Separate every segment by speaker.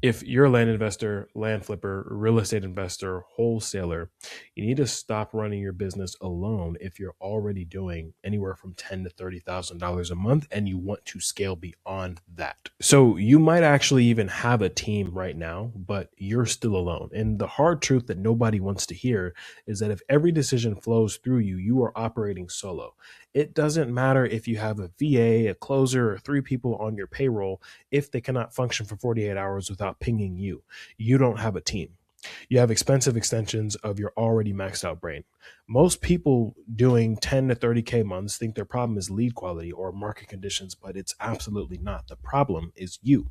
Speaker 1: If you're a land investor, land flipper, real estate investor, wholesaler, you need to stop running your business alone if you're already doing anywhere from $10,000 to $30,000 a month and you want to scale beyond that. So you might actually even have a team right now, but you're still alone. And the hard truth that nobody wants to hear is that if every decision flows through you, you are operating solo. It doesn't matter if you have a VA, a closer, or 3 people on your payroll. If they cannot function for 48 hours without pinging you, you don't have a team. You have expensive extensions of your already maxed out brain. Most people doing 10 to 30K months think their problem is lead quality or market conditions, but it's absolutely not. The problem is you.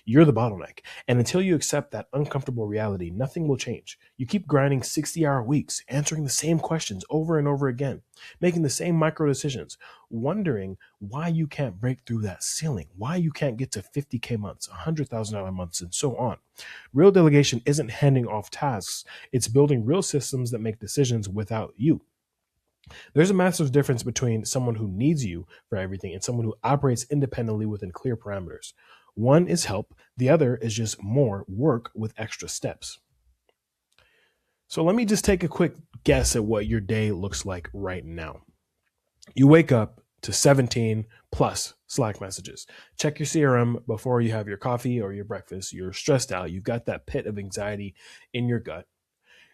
Speaker 1: You're the bottleneck. And until you accept that uncomfortable reality, nothing will change. You keep grinding 60-hour weeks, answering the same questions over and over again, making the same micro decisions, wondering why you can't break through that ceiling, why you can't get to 50K months, $100,000 months, and so on. Real delegation isn't handing off tasks. It's building real systems that make decisions without you. There's a massive difference between someone who needs you for everything and someone who operates independently within clear parameters. One is help, the other is just more work with extra steps. So let me just take a quick guess at what your day looks like right now. You wake up to 17 plus Slack messages. Check your CRM before you have your coffee or your breakfast. You're stressed out. You've got that pit of anxiety in your gut.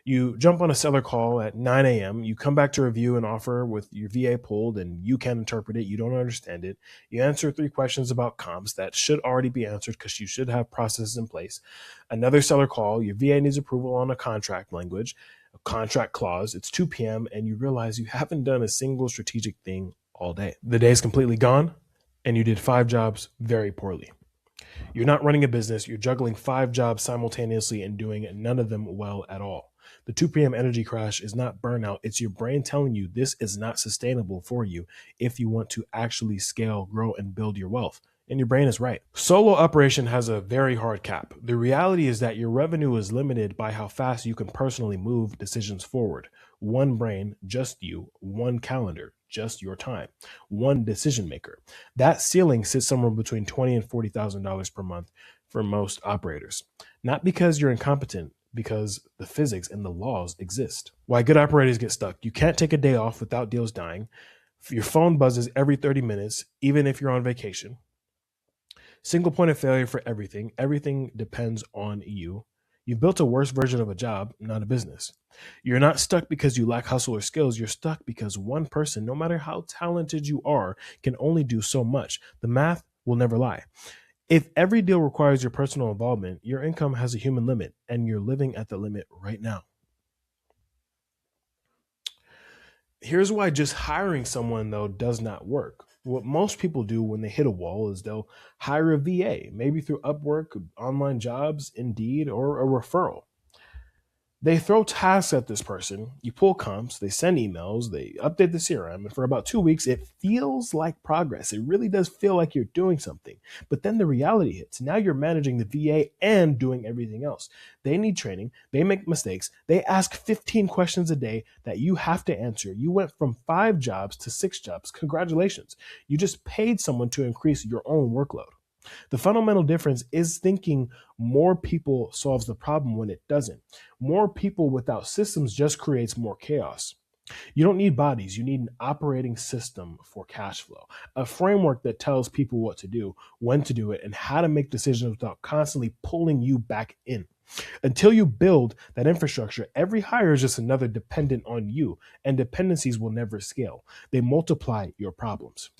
Speaker 1: You jump on a seller call at 9 a.m. You come back to review an offer with your VA pulled and you can't interpret it. You don't understand it. You answer 3 questions about comps that should already be answered because you should have processes in place. Another seller call. Your VA needs approval on a contract language, a contract clause. It's 2 p.m. and you realize you haven't done a single strategic thing all day. The day is completely gone and you did 5 jobs very poorly. You're not running a business. You're juggling 5 jobs simultaneously and doing none of them well at all. The 2 p.m. energy crash is not burnout. It's your brain telling you this is not sustainable for you if you want to actually scale, grow, and build your wealth. And your brain is right. Solo operation has a very hard cap. The reality is that your revenue is limited by how fast you can personally move decisions forward. One brain, just you. One calendar, just your time. One decision maker. That ceiling sits somewhere between $20,000 and $40,000 per month for most operators. Not because you're incompetent, because the physics and the laws exist. Why good operators get stuck. You can't take a day off without deals dying. Your phone buzzes every 30 minutes, even if you're on vacation. Single point of failure for everything. Everything depends on you. You've built a worse version of a job, not a business. You're not stuck because you lack hustle or skills. You're stuck because one person, no matter how talented you are, can only do so much. The math will never lie. If every deal requires your personal involvement, your income has a human limit, and you're living at the limit right now. Here's why just hiring someone, though, does not work. What most people do when they hit a wall is they'll hire a VA, maybe through Upwork, online jobs, Indeed, or a referral. They throw tasks at this person, you pull comps, they send emails, they update the CRM, and for about 2 weeks, it feels like progress. It really does feel like you're doing something. But then the reality hits. Now you're managing the VA and doing everything else. They need training. They make mistakes. They ask 15 questions a day that you have to answer. You went from 5 jobs to 6 jobs. Congratulations. You just paid someone to increase your own workload. The fundamental difference is thinking more people solves the problem when it doesn't. More people without systems just creates more chaos. You don't need bodies. You need an operating system for cash flow, a framework that tells people what to do, when to do it, and how to make decisions without constantly pulling you back in. Until you build that infrastructure, every hire is just another dependent on you, and dependencies will never scale. They multiply your problems.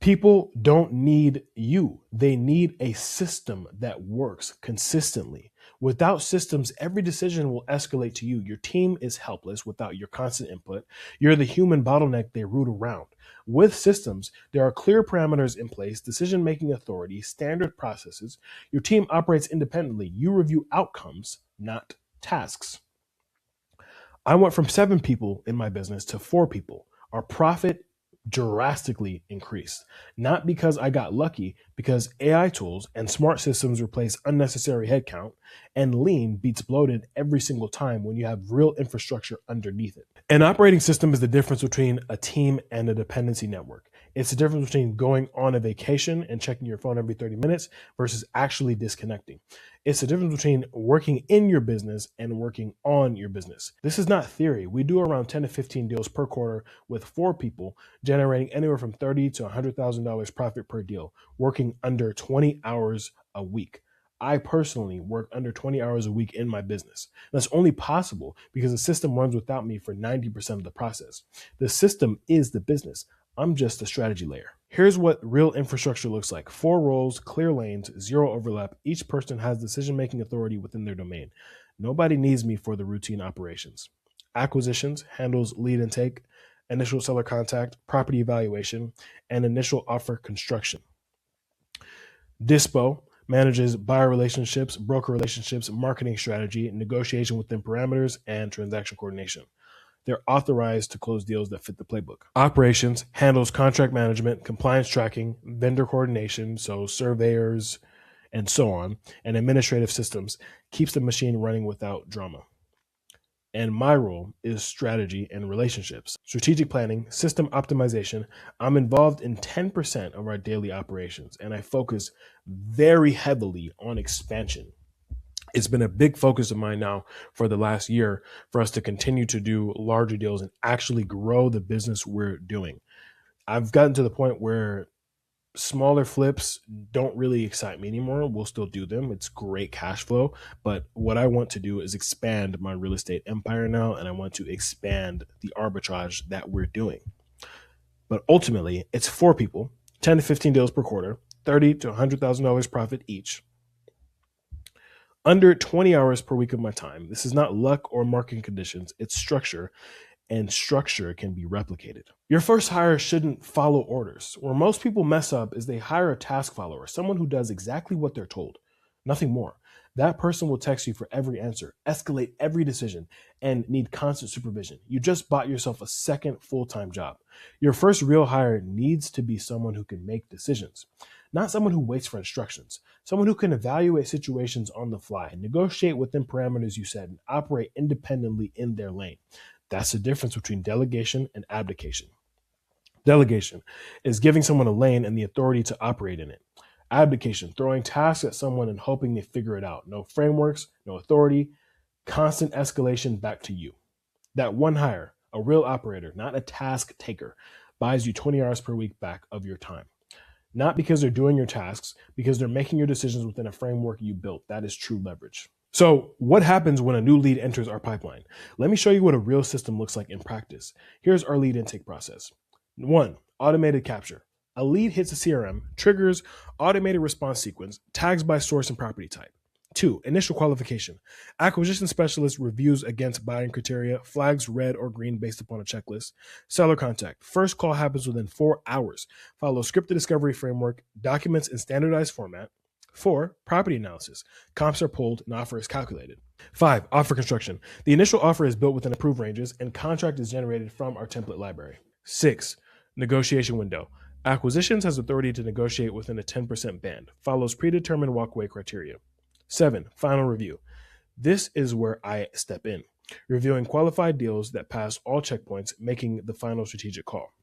Speaker 1: People don't need you. They need a system that works consistently. Without systems, every decision will escalate to you. Your team is helpless without your constant input. You're the human bottleneck they root around. With systems, there are clear parameters in place, decision-making authority, standard processes. Your team operates independently. You review outcomes, not tasks. I went from 7 people in my business to 4 people. Our profit drastically increased. Not because I got lucky, because AI tools and smart systems replace unnecessary headcount, and lean beats bloated every single time when you have real infrastructure underneath it. An operating system is the difference between a team and a dependency network. It's the difference between going on a vacation and checking your phone every 30 minutes versus actually disconnecting. It's the difference between working in your business and working on your business. This is not theory. We do around 10 to 15 deals per quarter with 4 people, generating anywhere from $30,000 to $100,000 profit per deal, working under 20 hours a week. I personally work under 20 hours a week in my business. That's only possible because the system runs without me for 90% of the process. The system is the business. I'm just a strategy layer. Here's what real infrastructure looks like. 4 roles, clear lanes, 0 overlap. Each person has decision-making authority within their domain. Nobody needs me for the routine operations. Acquisitions handles lead intake, initial seller contact, property evaluation, and initial offer construction. Dispo manages buyer relationships, broker relationships, marketing strategy, negotiation within parameters, and transaction coordination. They're authorized to close deals that fit the playbook. Operations handles contract management, compliance tracking, vendor coordination, so surveyors and so on, and administrative systems, keeps the machine running without drama. And my role is strategy and relationships, strategic planning, system optimization. I'm involved in 10% of our daily operations, and I focus very heavily on expansion. It's been a big focus of mine now for the last year for us to continue to do larger deals and actually grow the business we're doing. I've gotten to the point where smaller flips don't really excite me anymore. We'll still do them. It's great cash flow. But what I want to do is expand my real estate empire now, and I want to expand the arbitrage that we're doing. But ultimately, it's 4 people, 10 to 15 deals per quarter, $30,000 to $100,000 profit each. Under 20 hours per week of my time. This is not luck or marketing conditions. It's structure, and structure can be replicated. Your first hire shouldn't follow orders. Where most people mess up is they hire a task follower, someone who does exactly what they're told, nothing more. That person will text you for every answer, escalate every decision, and need constant supervision. You just bought yourself a second full-time job. Your first real hire needs to be someone who can make decisions, not someone who waits for instructions, someone who can evaluate situations on the fly, negotiate within parameters you set, and operate independently in their lane. That's the difference between delegation and abdication. Delegation is giving someone a lane and the authority to operate in it. Abdication, throwing tasks at someone and hoping they figure it out. No frameworks, no authority, constant escalation back to you. That one hire, a real operator, not a task taker, buys you 20 hours per week back of your time. Not because they're doing your tasks, because they're making your decisions within a framework you built. That is true leverage. So what happens when a new lead enters our pipeline? Let me show you what a real system looks like in practice. Here's our lead intake process. 1, automated capture. A lead hits a CRM, triggers automated response sequence, tags by source and property type. 2, initial qualification. Acquisition specialist reviews against buying criteria, flags red or green based upon a checklist. Seller contact. First call happens within 4 hours. Follow scripted discovery framework, documents in standardized format. 4, property analysis. Comps are pulled and offer is calculated. 5, offer construction. The initial offer is built within approved ranges and contract is generated from our template library. 6, negotiation window. Acquisitions has authority to negotiate within a 10% band. Follows predetermined walkaway criteria. 7, final review. This is where I step in, reviewing qualified deals that pass all checkpoints, making the final strategic call.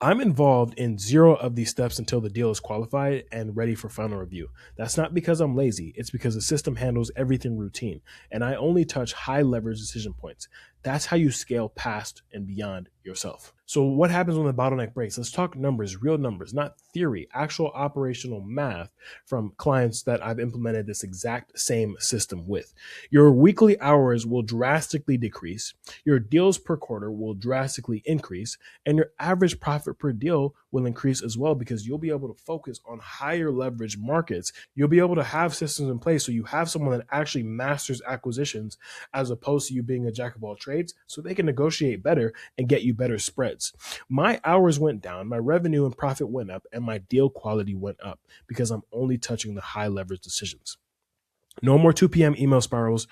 Speaker 1: I'm involved in 0 of these steps until the deal is qualified and ready for final review. That's not because I'm lazy. It's because the system handles everything routine, and I only touch high leverage decision points. That's how you scale past and beyond yourself. So what happens when the bottleneck breaks? Let's talk numbers, real numbers, not theory, actual operational math from clients that I've implemented this exact same system with. Your weekly hours will drastically decrease. Your deals per quarter will drastically increase, and your average profit per deal will increase as well because you'll be able to focus on higher leverage markets. You'll be able to have systems in place so you have someone that actually masters acquisitions as opposed to you being a jack of all trades so they can negotiate better and get you better spreads. My hours went down, my revenue and profit went up, and my deal quality went up because I'm only touching the high leverage decisions. No more 2 p.m. email spirals.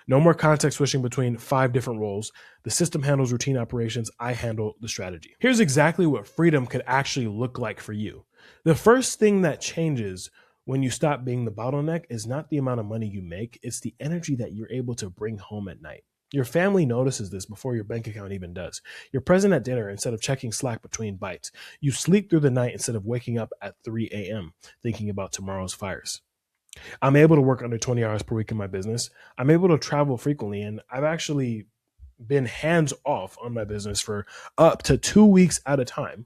Speaker 1: No more context switching between 5 different roles. The system handles routine operations. I handle the strategy. Here's exactly what freedom could actually look like for you. The first thing that changes when you stop being the bottleneck is not the amount of money you make. It's the energy that you're able to bring home at night. Your family notices this before your bank account even does. You're present at dinner instead of checking Slack between bites. You sleep through the night instead of waking up at 3 a.m. thinking about tomorrow's fires. I'm able to work under 20 hours per week in my business. I'm able to travel frequently, and I've actually been hands off on my business for up to 2 weeks at a time.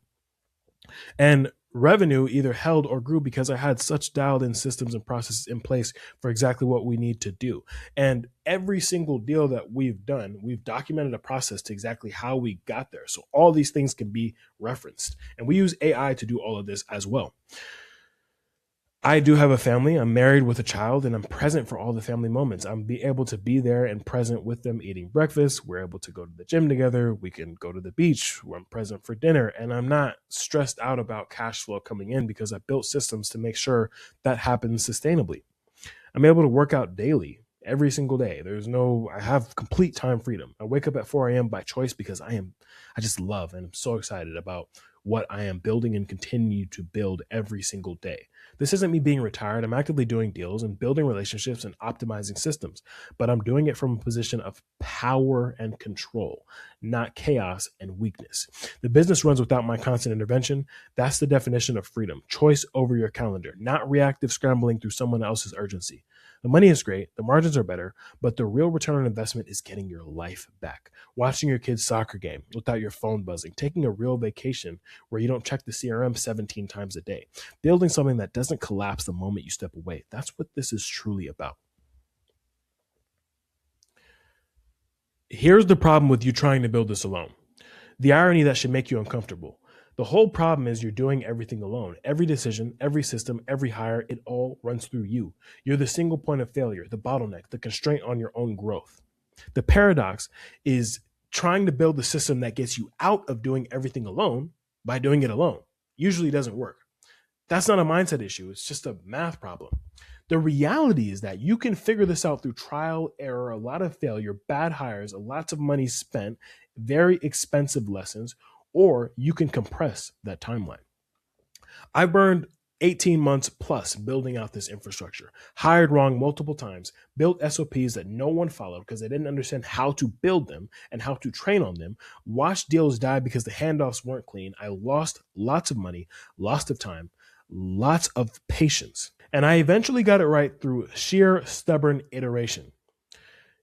Speaker 1: And revenue either held or grew because I had such dialed in systems and processes in place for exactly what we need to do. And every single deal that we've done, we've documented a process to exactly how we got there. So all these things can be referenced. And we use AI to do all of this as well. I do have a family. I'm married with a child, and I'm present for all the family moments. I'm be able to be there and present with them eating breakfast. We're able to go to the gym together. We can go to the beach. I'm present for dinner, and I'm not stressed out about cash flow coming in because I built systems to make sure that happens sustainably. I'm able to work out daily every single day. I have complete time freedom. I wake up at 4 a.m. by choice because I just love and I'm so excited about what I am building and continue to build every single day. This isn't me being retired. I'm actively doing deals and building relationships and optimizing systems, but I'm doing it from a position of power and control, not chaos and weakness. The business runs without my constant intervention. That's the definition of freedom. Choice over your calendar, not reactive scrambling through someone else's urgency. The money is great, the margins are better, but the real return on investment is getting your life back. Watching your kid's soccer game without your phone buzzing, taking a real vacation where you don't check the CRM 17 times a day, building something that doesn't collapse the moment you step away. That's what this is truly about. Here's the problem with you trying to build this alone. The irony that should make you uncomfortable. The whole problem is you're doing everything alone. Every decision, every system, every hire, it all runs through you. You're the single point of failure, the bottleneck, the constraint on your own growth. The paradox is trying to build the system that gets you out of doing everything alone by doing it alone. Usually doesn't work. That's not a mindset issue. It's just a math problem. The reality is that you can figure this out through trial, error, a lot of failure, bad hires, lots of money spent, very expensive lessons, or you can compress that timeline. I burned 18 months plus building out this infrastructure, hired wrong multiple times, built SOPs that no one followed because they didn't understand how to build them and how to train on them, watched deals die because the handoffs weren't clean. I lost lots of money, lots of time, lots of patience. And I eventually got it right through sheer stubborn iteration.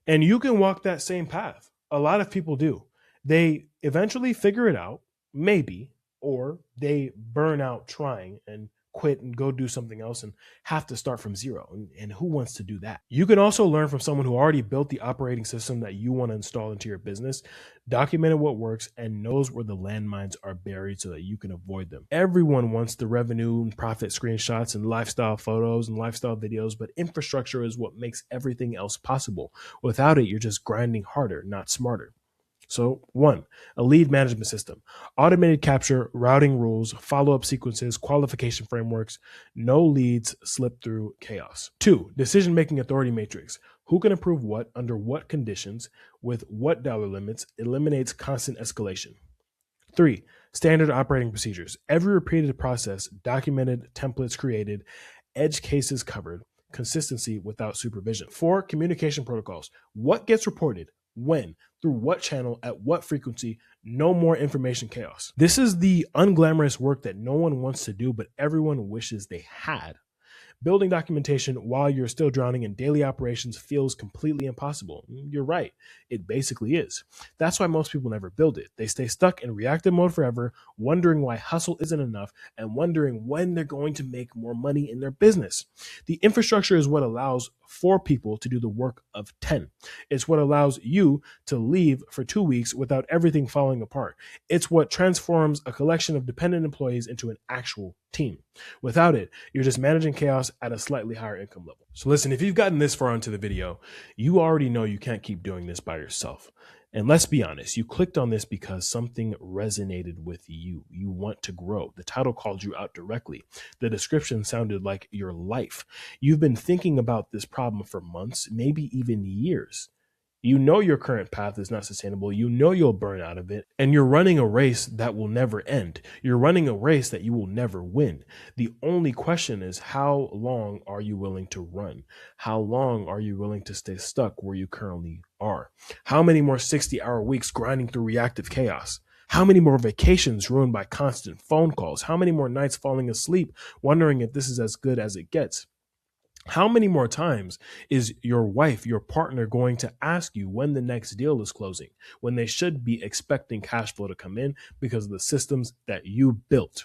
Speaker 1: And you can walk that same path. A lot of people do. They eventually figure it out, maybe, or they burn out trying and quit and go do something else and have to start from zero. And who wants to do that? You can also learn from someone who already built the operating system that you want to install into your business, documented what works, and knows where the landmines are buried so that you can avoid them. Everyone wants the revenue and profit screenshots and lifestyle photos and lifestyle videos, but infrastructure is what makes everything else possible. Without it, you're just grinding harder, not smarter. So 1, a lead management system, automated capture, routing rules, follow-up sequences, qualification frameworks, no leads slip through chaos. 2, decision-making authority matrix, who can approve what, under what conditions, with what dollar limits, eliminates constant escalation. 3, standard operating procedures, every repeated process, documented, templates created, edge cases covered, consistency without supervision. 4, communication protocols, what gets reported, when, through what channel, at what frequency, no more information chaos. This is the unglamorous work that no one wants to do, but everyone wishes they had. Building documentation while you're still drowning in daily operations feels completely impossible. You're right. It basically is. That's why most people never build it. They stay stuck in reactive mode forever, wondering why hustle isn't enough and wondering when they're going to make more money in their business. The infrastructure is what allows 4 people to do the work of 10. It's what allows you to leave for 2 weeks without everything falling apart. It's what transforms a collection of dependent employees into an actual team. Without it, you're just managing chaos at a slightly higher income level. So listen, if you've gotten this far into the video, you already know you can't keep doing this by yourself. And let's be honest, you clicked on this because something resonated with you. You want to grow. The title called you out directly. The description sounded like your life. You've been thinking about this problem for months, maybe even years. You know your current path is not sustainable. You know you'll burn out of it. And you're running a race that will never end. You're running a race that you will never win. The only question is, how long are you willing to run? How long are you willing to stay stuck where you currently are? How many more 60-hour weeks grinding through reactive chaos? How many more vacations ruined by constant phone calls? How many more nights falling asleep wondering if this is as good as it gets? How many more times is your wife, your partner, going to ask you when the next deal is closing, when they should be expecting cash flow to come in because of the systems that you built?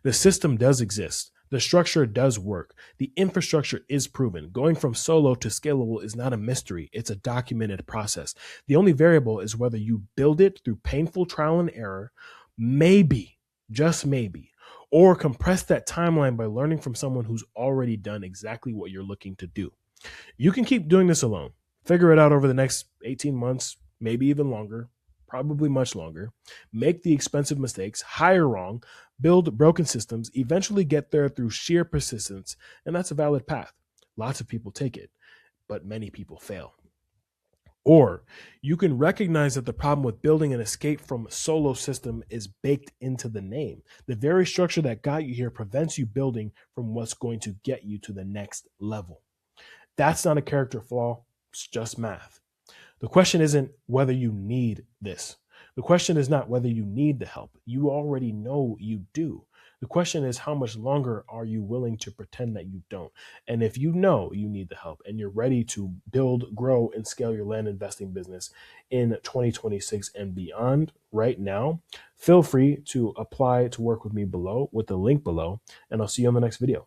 Speaker 1: The system does exist. The structure does work. The infrastructure is proven. Going from solo to scalable is not a mystery. It's a documented process. The only variable is whether you build it through painful trial and error, maybe, just maybe, or compress that timeline by learning from someone who's already done exactly what you're looking to do. You can keep doing this alone. Figure it out over the next 18 months, maybe even longer, probably much longer. Make the expensive mistakes, hire wrong, build broken systems, eventually get there through sheer persistence, and that's a valid path. Lots of people take it, but many people fail. Or you can recognize that the problem with building an escape from solo system is baked into the name. The very structure that got you here prevents you building from what's going to get you to the next level. That's not a character flaw, it's just math. The question isn't whether you need this. The question is not whether you need the help. You already know you do. The question is, how much longer are you willing to pretend that you don't? And if you know you need the help and you're ready to build, grow, and scale your land investing business in 2026 and beyond right now, feel free to apply to work with me below with the link below, and I'll see you on the next video.